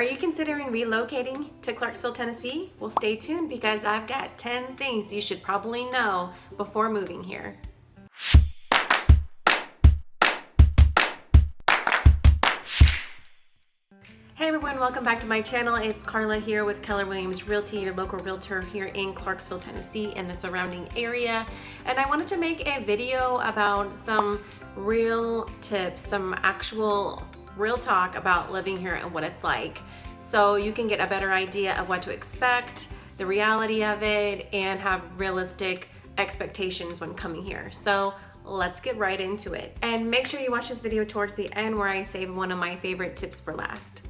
Are you considering relocating to Clarksville, Tennessee? Well, stay tuned because I've got 10 things you should probably know before moving here. Hey everyone, welcome back to my channel. It's Carla here with Keller Williams Realty, your local realtor here in Clarksville, Tennessee and the surrounding area. And I wanted to make a video about some real tips, some actual real talk about living here and what it's like, so you can get a better idea of what to expect, the reality of it, and have realistic expectations when coming here. So let's get right into it. And make sure you watch this video towards the end where I save one of my favorite tips for last.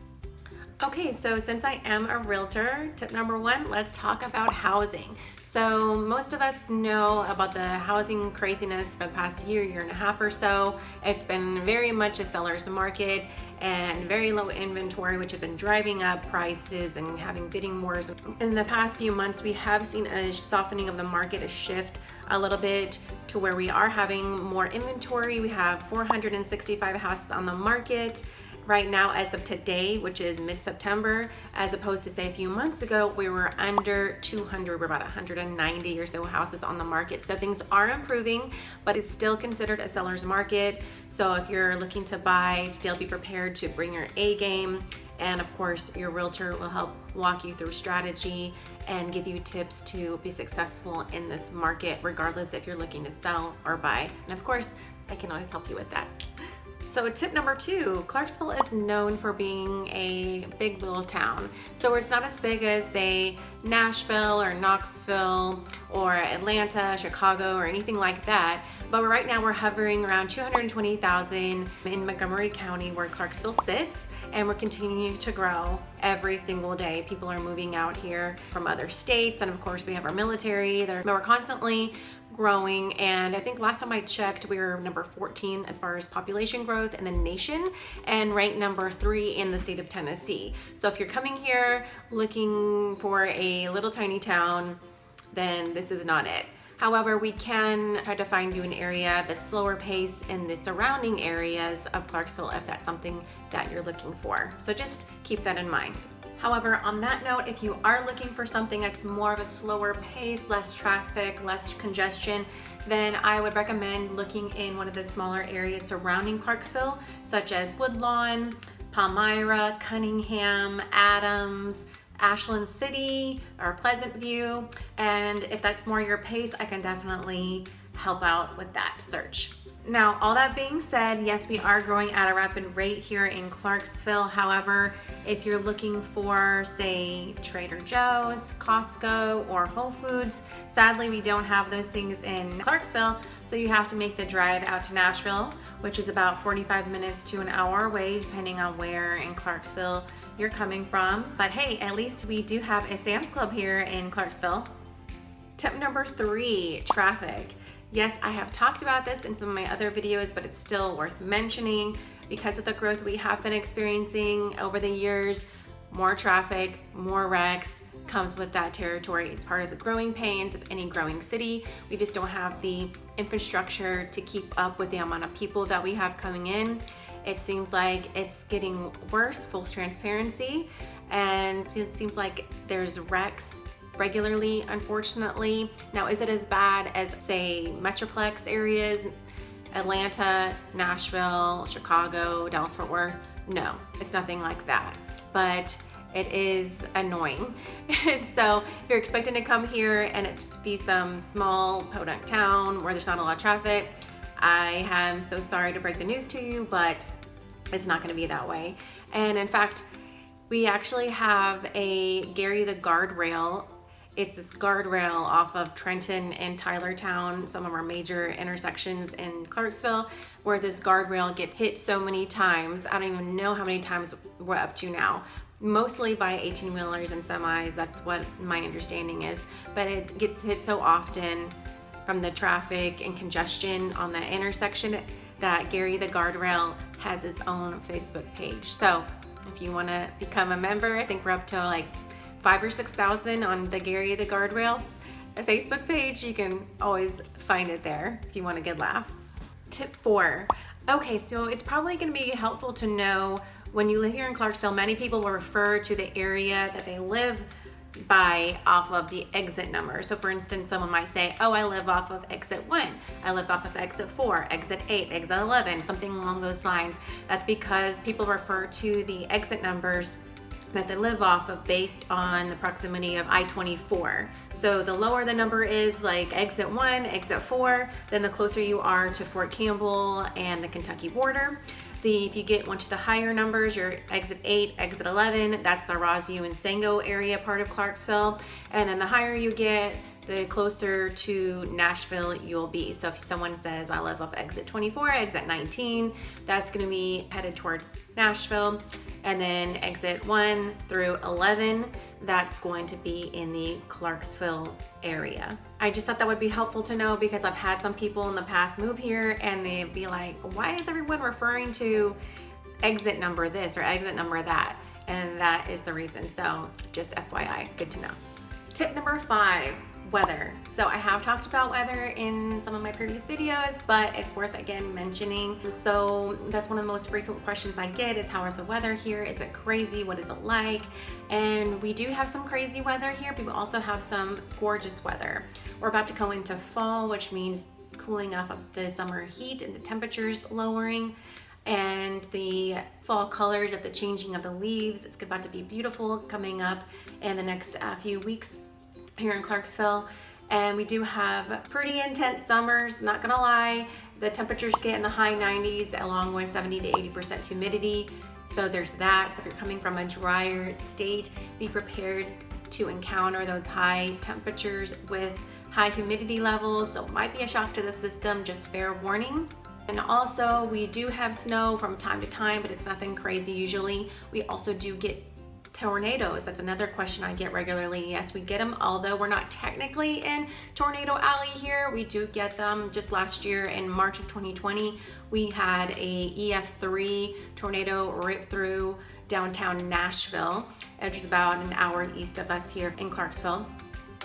Okay, so since I am a realtor, tip number one, let's talk about housing. So most of us know about the housing craziness for the past year and a half or so. It's been very much a seller's market and very low inventory, which have been driving up prices and having bidding wars. In the past few months, we have seen a softening of the market, a shift a little bit to where we are having more inventory. We have 465 houses on the market right now as of today, which is mid-September, as opposed to say a few months ago, we were under 200, we're about 190 or so houses on the market. So things are improving, but it's still considered a seller's market. So if you're looking to buy, still be prepared to bring your A game. And of course, your realtor will help walk you through strategy and give you tips to be successful in this market, regardless if you're looking to sell or buy. And of course, I can always help you with that. So tip number two, Clarksville is known for being a big little town. So it's not as big as say Nashville or Knoxville or Atlanta, Chicago, or anything like that. But right now we're hovering around 220,000 in Montgomery County where Clarksville sits. And we're continuing to grow every single day. People are moving out here from other states. And of course we have our military. We're constantly growing. And I think last time I checked, we were number 14 as far as population growth in the nation and ranked number 3 in the state of Tennessee. So if you're coming here looking for a little tiny town, then this is not it. However, we can try to find you an area that's slower pace in the surrounding areas of Clarksville if that's something that you're looking for. So just keep that in mind. However, on that note, if you are looking for something that's more of a slower pace, less traffic, less congestion, then I would recommend looking in one of the smaller areas surrounding Clarksville, such as Woodlawn, Palmyra, Cunningham, Adams, Ashland City, or Pleasant View. And if that's more your pace, I can definitely help out with that search. Now, all that being said, yes, we are growing at a rapid rate here in Clarksville. However, if you're looking for, say, Trader Joe's, Costco, or Whole Foods, sadly, we don't have those things in Clarksville. So you have to make the drive out to Nashville, which is about 45 minutes to an hour away, depending on where in Clarksville you're coming from. But hey, at least we do have a Sam's Club here in Clarksville. Tip number 3, traffic. Yes, I have talked about this in some of my other videos, but it's still worth mentioning because of the growth we have been experiencing over the years. More traffic, more wrecks comes with that territory. It's part of the growing pains of any growing city. We just don't have the infrastructure to keep up with the amount of people that we have coming in. It seems like it's getting worse, full transparency, and it seems like there's wrecks regularly, unfortunately. Now, is it as bad as, say, Metroplex areas, Atlanta, Nashville, Chicago, Dallas-Fort Worth? No, it's nothing like that, but it is annoying. So if you're expecting to come here and it be some small podunk town where there's not a lot of traffic, I am so sorry to break the news to you, but it's not gonna be that way. And in fact, we actually have a Gary the Guardrail. It's this guardrail off of Trenton and Tylertown, some of our major intersections in Clarksville, where this guardrail gets hit so many times. I don't even know how many times we're up to now. Mostly by 18-wheelers and semis, that's what my understanding is. But it gets hit so often from the traffic and congestion on that intersection that Gary the Guardrail has his own Facebook page. So if you wanna become a member, I think we're up to like 5,000 or 6,000 on the Gary the Guardrail Facebook page. You can always find it there if you want a good laugh. Tip 4. Okay, so it's probably going to be helpful to know When you live here in Clarksville, many people will refer to the area that they live by off of the exit number. So for instance, someone might say, oh, I live off of exit 1, I live off of exit 4, exit 8, exit 11, something along those lines. That's because people refer to the exit numbers that they live off of based on the proximity of I-24. So the lower the number is, like exit 1, exit 4, then the closer you are to Fort Campbell and the Kentucky border. If you get one to the higher numbers, your exit 8, exit 11, that's the Rossview and Sango area part of Clarksville. And then the higher you get, the closer to Nashville you'll be. So if someone says, I live off exit 24, exit 19, that's gonna be headed towards Nashville. And then exit 1 through 11, that's going to be in the Clarksville area. I just thought that would be helpful to know, because I've had some people in the past move here and they'd be like, why is everyone referring to exit number this or exit number that? And that is the reason. So just FYI, good to know. Tip number 5, weather. So I have talked about weather in some of my previous videos, but it's worth again mentioning. So that's one of the most frequent questions I get is, how is the weather here? Is it crazy? What is it like? And we do have some crazy weather here, but we also have some gorgeous weather. We're about to go into fall, which means cooling off of the summer heat and the temperatures lowering, and the fall colors of the changing of the leaves. It's about to be beautiful coming up in the next few weeks here in Clarksville. And we do have pretty intense summers, not gonna lie. The temperatures get in the high 90s along with 70 to 80% humidity. So there's that. So if you're coming from a drier state, be prepared to encounter those high temperatures with high humidity levels. So it might be a shock to the system, just fair warning. And also we do have snow from time to time, but it's nothing crazy usually. We also do get tornadoes. That's another question I get regularly. Yes, we get them, although we're not technically in Tornado Alley here. We do get them. Just last year in March of 2020, we had a EF3 tornado rip through downtown Nashville, which is about an hour east of us here in Clarksville.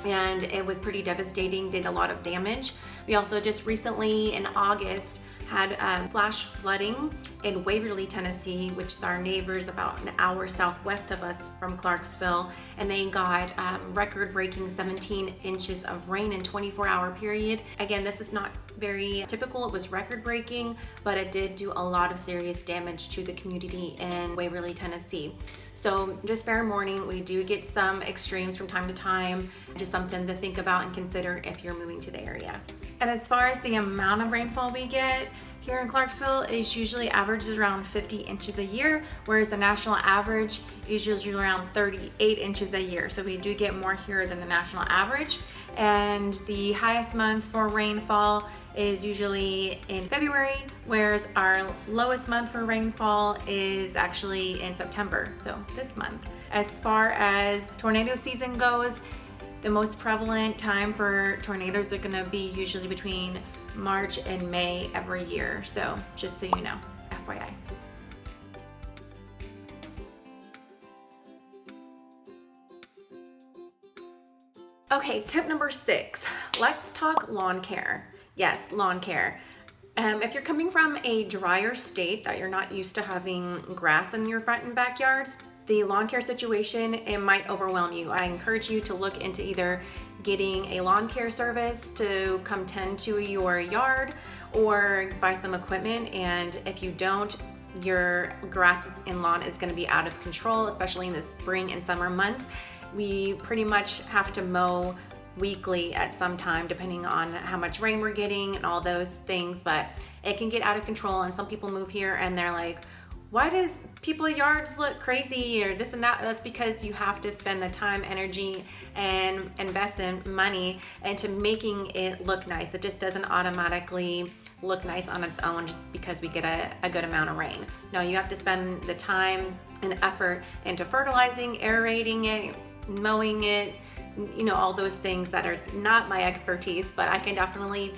And it was pretty devastating, did a lot of damage. We also just recently in August had flash flooding in Waverly, Tennessee, which is our neighbors about an hour southwest of us from Clarksville, and they got record-breaking 17 inches of rain in 24-hour period. Again, this is not very typical. It was record-breaking, but it did do a lot of serious damage to the community in Waverly, Tennessee. So just fair warning, we do get some extremes from time to time, just something to think about and consider if you're moving to the area. And as far as the amount of rainfall we get here in Clarksville, is usually averages around 50 inches a year, whereas the national average is usually around 38 inches a year. So we do get more here than the national average. And the highest month for rainfall is usually in February, whereas our lowest month for rainfall is actually in September, so this month. As far as tornado season goes, the most prevalent time for tornadoes are gonna be usually between March and May every year. So just so you know, FYI. Okay, tip number 6, let's talk lawn care. Yes, lawn care. If you're coming from a drier state that you're not used to having grass in your front and backyards, the lawn care situation, it might overwhelm you. I encourage you to look into either getting a lawn care service to come tend to your yard or buy some equipment. And if you don't, your grass and lawn is going to be out of control, especially in the spring and summer months. We pretty much have to mow weekly at some time, depending on how much rain we're getting and all those things, but it can get out of control. And some people move here and they're like, why does people's yards look crazy or this and that? That's because you have to spend the time, energy, and invest in money into making it look nice. It just doesn't automatically look nice on its own just because we get a good amount of rain. No, you have to spend the time and effort into fertilizing, aerating it, mowing it, you know, all those things that are not my expertise, but I can definitely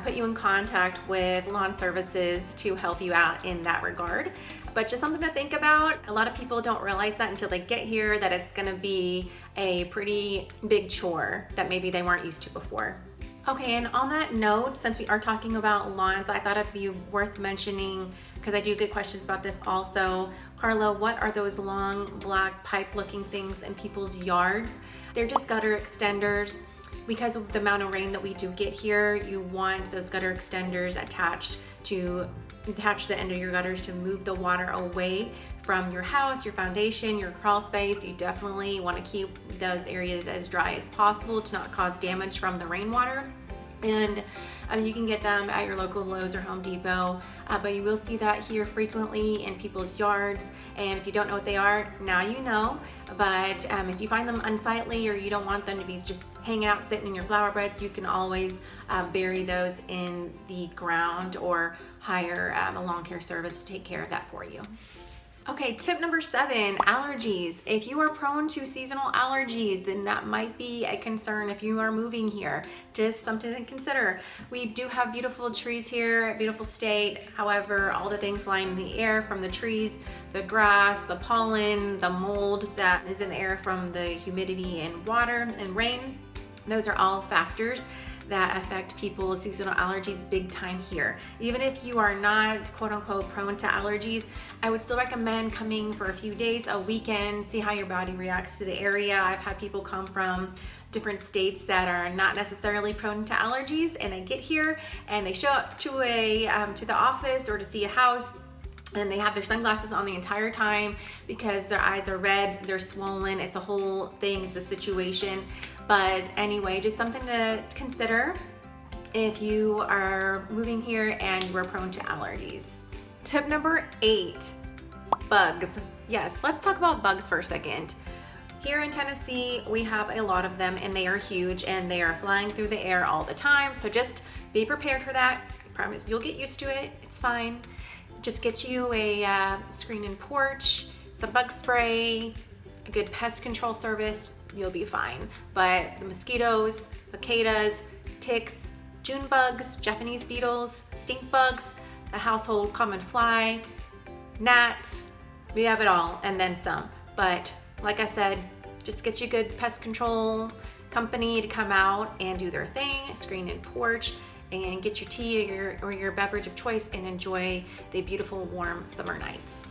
put you in contact with lawn services to help you out in that regard. But just something to think about. A lot of people don't realize that until they get here, that it's gonna be a pretty big chore that maybe they weren't used to before. Okay, and on that note, since we are talking about lawns, I thought it'd be worth mentioning, because I do get questions about this also. Carla, what are those long black pipe looking things in people's yards? They're just gutter extenders. Because of the amount of rain that we do get here, you want those gutter extenders attach the end of your gutters to move the water away from your house, your foundation, your crawl space. You definitely want to keep those areas as dry as possible to not cause damage from the rainwater. And you can get them at your local Lowe's or Home Depot, but you will see that here frequently in people's yards. And if you don't know what they are, now you know. But if you find them unsightly or you don't want them to be just hanging out sitting in your flower beds, you can always bury those in the ground or hire a lawn care service to take care of that for you. Okay, tip number 7, allergies. If you are prone to seasonal allergies, then that might be a concern if you are moving here. Just something to consider. We do have beautiful trees here, beautiful state. However, all the things flying in the air from the trees, the grass, the pollen, the mold that is in the air from the humidity and water and rain, those are all factors that affect people's seasonal allergies big time here. Even if you are not quote unquote prone to allergies, I would still recommend coming for a few days, a weekend, see how your body reacts to the area. I've had people come from different states that are not necessarily prone to allergies, and they get here and they show up to the office or to see a house, and they have their sunglasses on the entire time because their eyes are red, they're swollen. It's a whole thing, it's a situation. But anyway, just something to consider if you are moving here and you are prone to allergies. Tip number 8, bugs. Yes, let's talk about bugs for a second. Here in Tennessee, we have a lot of them, and they are huge and they are flying through the air all the time. So just be prepared for that. I promise you'll get used to it. It's fine. Just get you a screen and porch, some bug spray, a good pest control service, you'll be fine. But the mosquitoes, cicadas, ticks, June bugs, Japanese beetles, stink bugs, the household common fly, gnats, we have it all and then some. But like I said, just get you a good pest control company to come out and do their thing, screen and porch, and get your tea or your beverage of choice and enjoy the beautiful warm summer nights.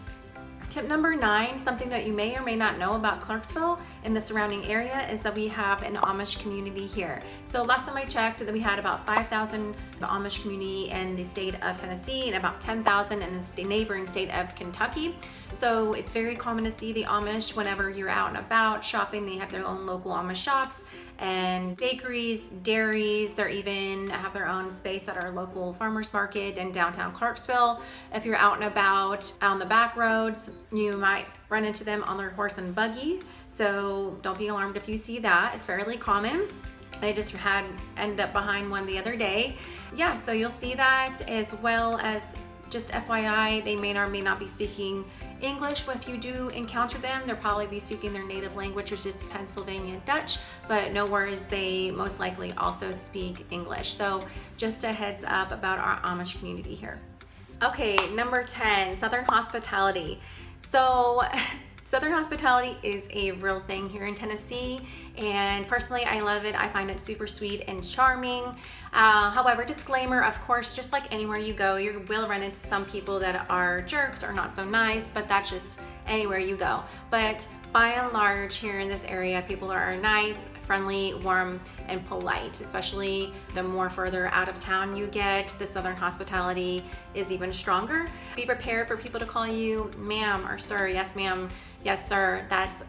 Tip number 9, something that you may or may not know about Clarksville and the surrounding area, is that we have an Amish community here. So last time I checked, that we had about 5,000 Amish community in the state of Tennessee and about 10,000 in the neighboring state of Kentucky. So it's very common to see the Amish whenever you're out and about shopping. They have their own local Amish shops and bakeries, dairies. They even have their own space at our local farmers market in downtown Clarksville. If you're out and about on the back roads, you might run into them on their horse and buggy. So don't be alarmed if you see that. It's fairly common. I just ended up behind one the other day. Yeah, so you'll see that, as well as just FYI, they may or may not be speaking English. If you do encounter them, they'll probably be speaking their native language, which is Pennsylvania Dutch, but no worries, they most likely also speak English. So just a heads up about our Amish community here. Okay, number 10, Southern hospitality. So Southern hospitality is a real thing here in Tennessee, and personally I love it. I find it super sweet and charming. However, disclaimer, of course, just like anywhere you go, you will run into some people that are jerks or not so nice, but that's just anywhere you go. But by and large, here in this area, people are nice, friendly, warm, and polite. Especially the more further out of town you get, the Southern hospitality is even stronger. Be prepared for people to call you ma'am or sir. Yes, ma'am. Yes, sir. That's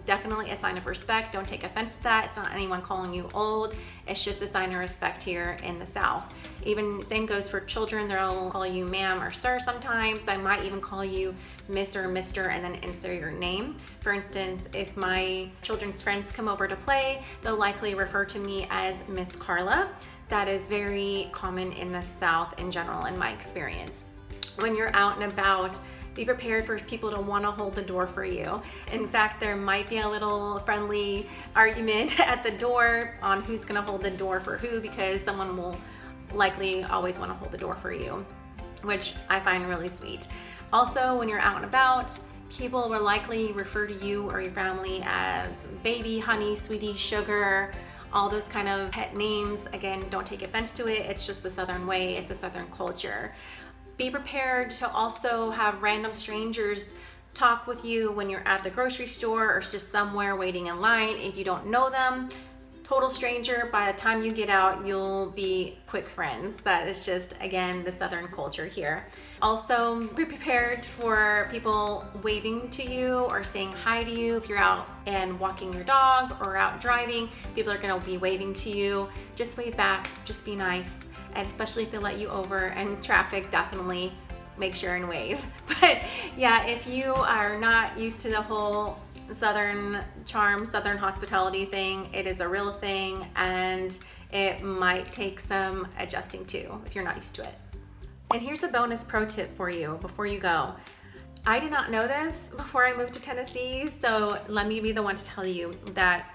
definitely a sign of respect. Don't take offense to that. It's not anyone calling you old. It's just a sign of respect here in the South. Even same goes for children. They'll call you ma'am or sir sometimes. I might even call you miss or mister and then insert your name. For instance, if my children's friends come over to play, they'll likely refer to me as Miss Carla. That is very common in the South in general, in my experience. When you're out and about, be prepared for people to want to hold the door for you. In fact, there might be a little friendly argument at the door on who's going to hold the door for who, because someone will likely always want to hold the door for you, which I find really sweet. Also, when you're out and about, people will likely refer to you or your family as baby, honey, sweetie, sugar, all those kind of pet names. Again, don't take offense to it. It's just the Southern way. It's the Southern culture. Be prepared to also have random strangers talk with you when you're at the grocery store or just somewhere waiting in line. If you don't know them, total stranger, by the time you get out, you'll be quick friends. That is just, again, the Southern culture here. Also, be prepared for people waving to you or saying hi to you. If you're out and walking your dog or out driving, people are gonna be waving to you. Just wave back, just be nice. And especially if they let you over and traffic, definitely make sure and wave. But yeah, if you are not used to the whole Southern charm, Southern hospitality thing, it is a real thing, and it might take some adjusting too if you're not used to it. And here's a bonus pro tip for you before you go. I did not know this before I moved to Tennessee, so let me be the one to tell you that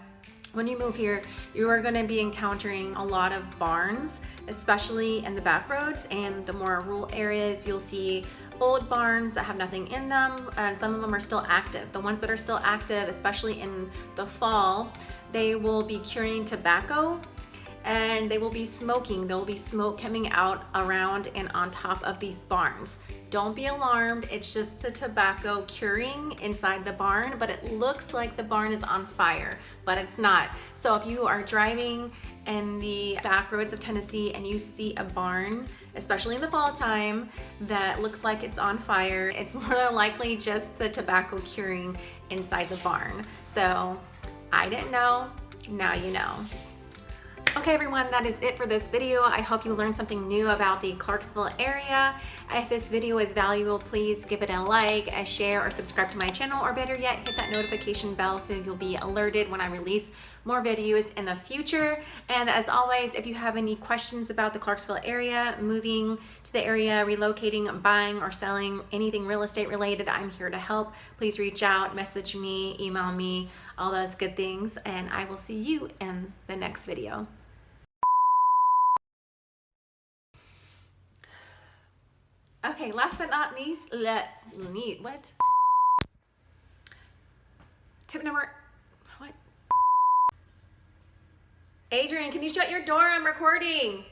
when you move here, you are going to be encountering a lot of barns, especially in the back roads and the more rural areas. You'll see old barns that have nothing in them, and some of them are still active. The ones that are still active, especially in the fall, they will be curing tobacco and they will be smoking. There will be smoke coming out around and on top of these barns. Don't be alarmed, it's just the tobacco curing inside the barn, but it looks like the barn is on fire, but it's not. So if you are driving in the back roads of Tennessee and you see a barn, especially in the fall time, that looks like it's on fire, it's more than likely just the tobacco curing inside the barn. So I didn't know, now you know. Okay everyone, that is it for this video. I hope you learned something new about the Clarksville area. If this video is valuable, please give it a like, a share, or subscribe to my channel, or better yet, hit that notification bell so you'll be alerted when I release more videos in the future. And as always, if you have any questions about the Clarksville area, moving to the area, relocating, buying, or selling, anything real estate related, I'm here to help. Please reach out, message me, email me, all those good things, and I will see you in the next video. Okay, last but not least, what? Tip number, what? Adrian, can you shut your door? I'm recording.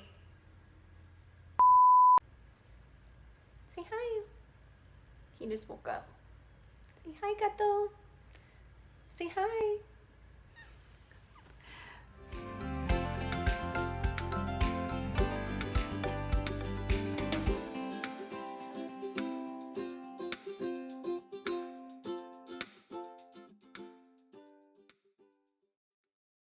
Say hi. He just woke up. Say hi, gato. Say hi.